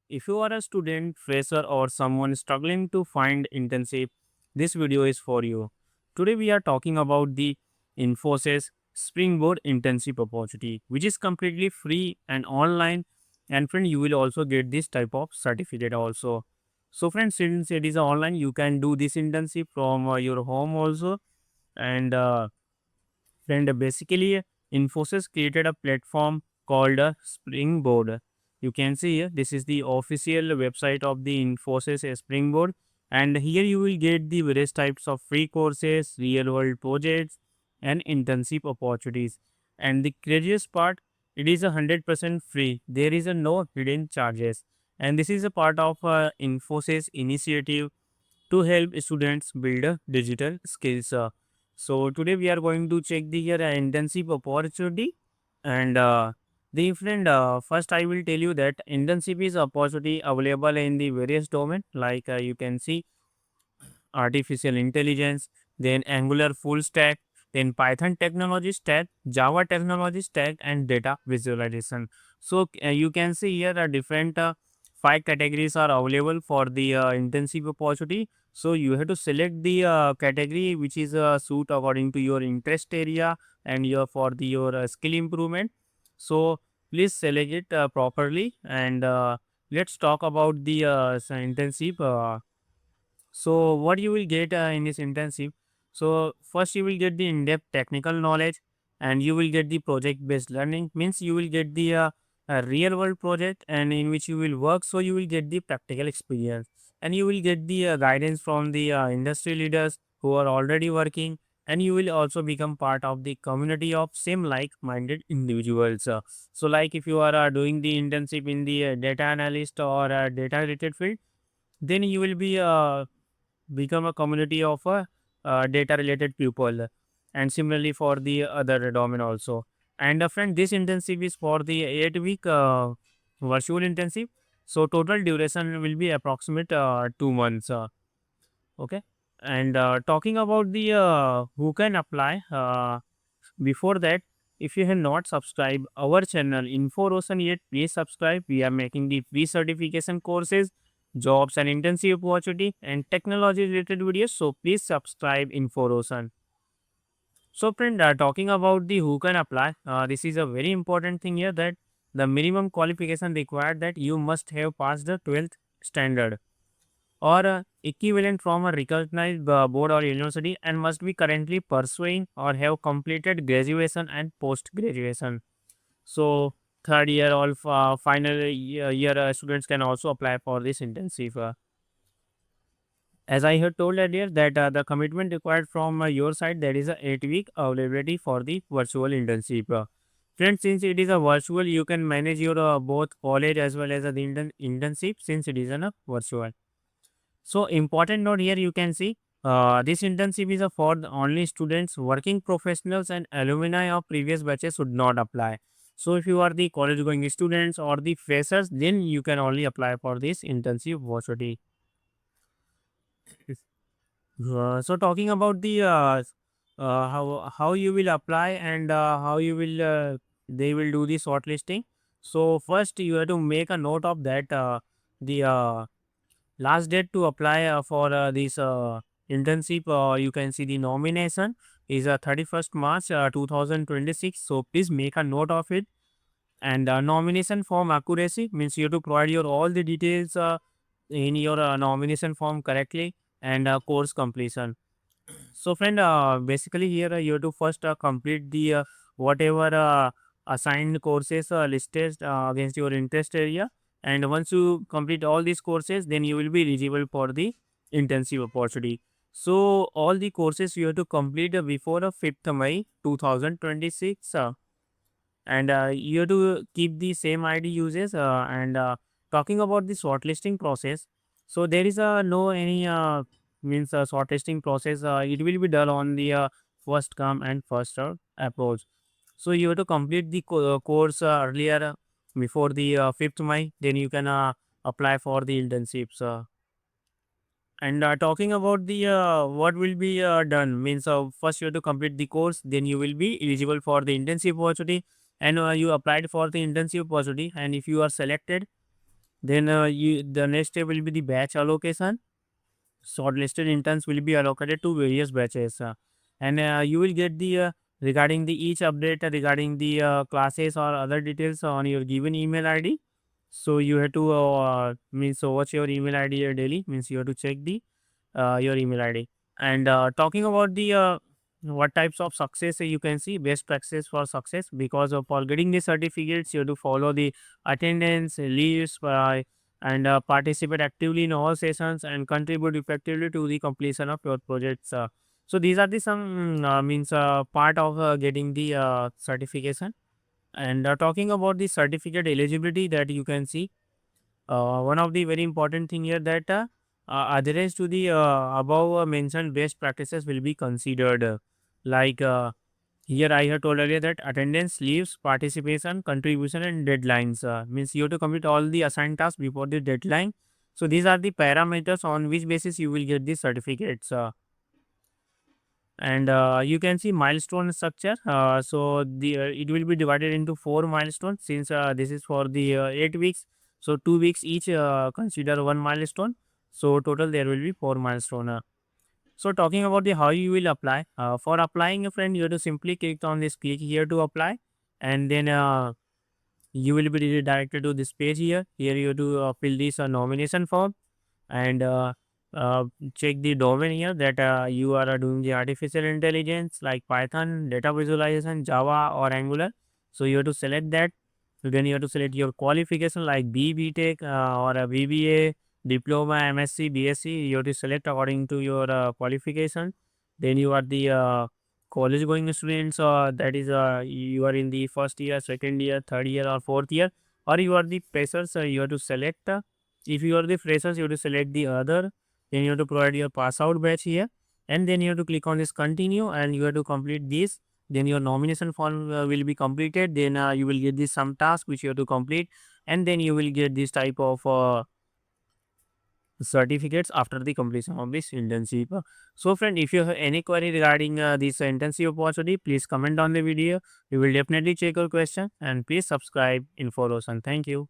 If you are a student, fresher, or someone struggling to find internship, this video is for you. Today we are talking about the Infosys Springboard Internship opportunity, which is completely free and online. And friend, you will also get this type of certificate also. So friends, since it is online, you can do this internship from your home also. And friend, basically, Infosys created a platform called Springboard. You can see here, this is the official website of the Infosys Springboard. And here you will get the various types of free courses, real world projects, and internship opportunities. And the craziest part, it is 100% free. There is a no hidden charges. And this is a part of Infosys initiative to help students build digital skills. So today we are going to check the here internship opportunity and the friend first I will tell you that internship is opportunity available in the various domain like you can see artificial intelligence, then Angular full stack, then Python technology stack, Java technology stack, and data visualization. So you can see here different five categories are available for the internship opportunity. So you have to select the category which is suit according to your interest area and your for the your skill improvement. So please select it properly and let's talk about the internship. So what you will get in this internship? So first you will get the in-depth technical knowledge, and you will get the project-based learning. Means you will get the real-world project, and in which you will work. So you will get the practical experience, and you will get the guidance from the industry leaders who are already working, and you will also become part of the community of same like-minded individuals. So like if you are doing the internship in the data analyst or data-related field, then you will be become a community of data related people, and similarly for the other domain also. And friend, this internship is for the 8 week virtual internship, so total duration will be approximate 2 months. Okay. And talking about the who can apply, before that, if you have not subscribed our channel Info Roshan yet, please subscribe. We are making the free certification courses, jobs and internship opportunity, and technology related videos. So please subscribe Info Roshan. So friend, talking about the who can apply, this is a very important thing here that the minimum qualification required that you must have passed the 12th standard or equivalent from a recognized board or university and must be currently pursuing or have completed graduation and post graduation. So third year or final year students can also apply for this internship. As I had told earlier that the commitment required from your side, that is a 8 week availability for the virtual internship. Friends, since it is a virtual, you can manage your both college as well as the internship since it is a virtual. So important note here you can see this internship is for the only students, working professionals and alumni of previous batches should not apply. So if you are the college going students or the freshers, then you can only apply for this internship opportunity. So talking about the how you will apply and how you will they will do the shortlisting. So first you have to make a note of that the last date to apply for this internship, you can see the nomination is 31st March 2026. So please make a note of it. And nomination form accuracy means you have to provide your all the details in your nomination form correctly, and course completion. So friend, basically here you have to first complete the whatever assigned courses listed against your interest area, and once you complete all these courses, then you will be eligible for the internship opportunity. So all the courses you have to complete before 5th May 2026, and you have to keep the same ID uses. And talking about the shortlisting process, so there is no any means shortlisting process. It will be done on the first come and first served approach. So you have to complete the course earlier before the 5th May, then you can apply for the internships. And talking about the what will be done means first you have to complete the course, then you will be eligible for the internship opportunity, and you applied for the internship opportunity, and if you are selected, Then the next step will be the batch allocation. Shortlisted interns will be allocated to various batches, and you will get the regarding the each update regarding the classes or other details on your given email ID. So you have to means watch your email ID daily, means you have to check the your email ID. And talking about the what types of success, you can see best practices for success, because of for getting the certificates you have to follow the attendance leaves and participate actively in all sessions and contribute effectively to the completion of your projects. So these are the some means part of getting the certification. And talking about the certificate eligibility, that you can see one of the very important thing here, that adherence to the above mentioned best practices will be considered. Like here I have told earlier that attendance, leaves, participation, contribution, and deadlines. Means you have to complete all the assigned tasks before the deadline. So these are the parameters on which basis you will get the certificates. And you can see milestone structure. So the it will be divided into 4 milestones, since this is for the 8 weeks. So 2 weeks each consider one milestone. So total there will be 4 milestone. So talking about the how you will apply. For applying, a friend, you have to simply click on this click here to apply, and then you will be redirected to this page here. Here you have to fill this nomination form, and uh, check the domain here, that you are doing the artificial intelligence like Python, data visualization, Java, or Angular. So you have to select that. Then you have to select your qualification like BTech or a BBA, diploma, MSc, BSc. You have to select according to your qualification. Then you are the college going students, that is you are in the first year, second year, third year, or fourth year, or you are the freshers. You have to select. If you are the freshers, you have to select the other. Then you have to provide your pass out batch here, and then you have to click on this continue, and you have to complete this. Then your nomination form will be completed. Then you will get this some task which you have to complete, and then you will get this type of certificates after the completion of this internship. So friend, if you have any query regarding this internship opportunity, please comment on the video. We will definitely check your question, and please subscribe Info Roshan. Thank you.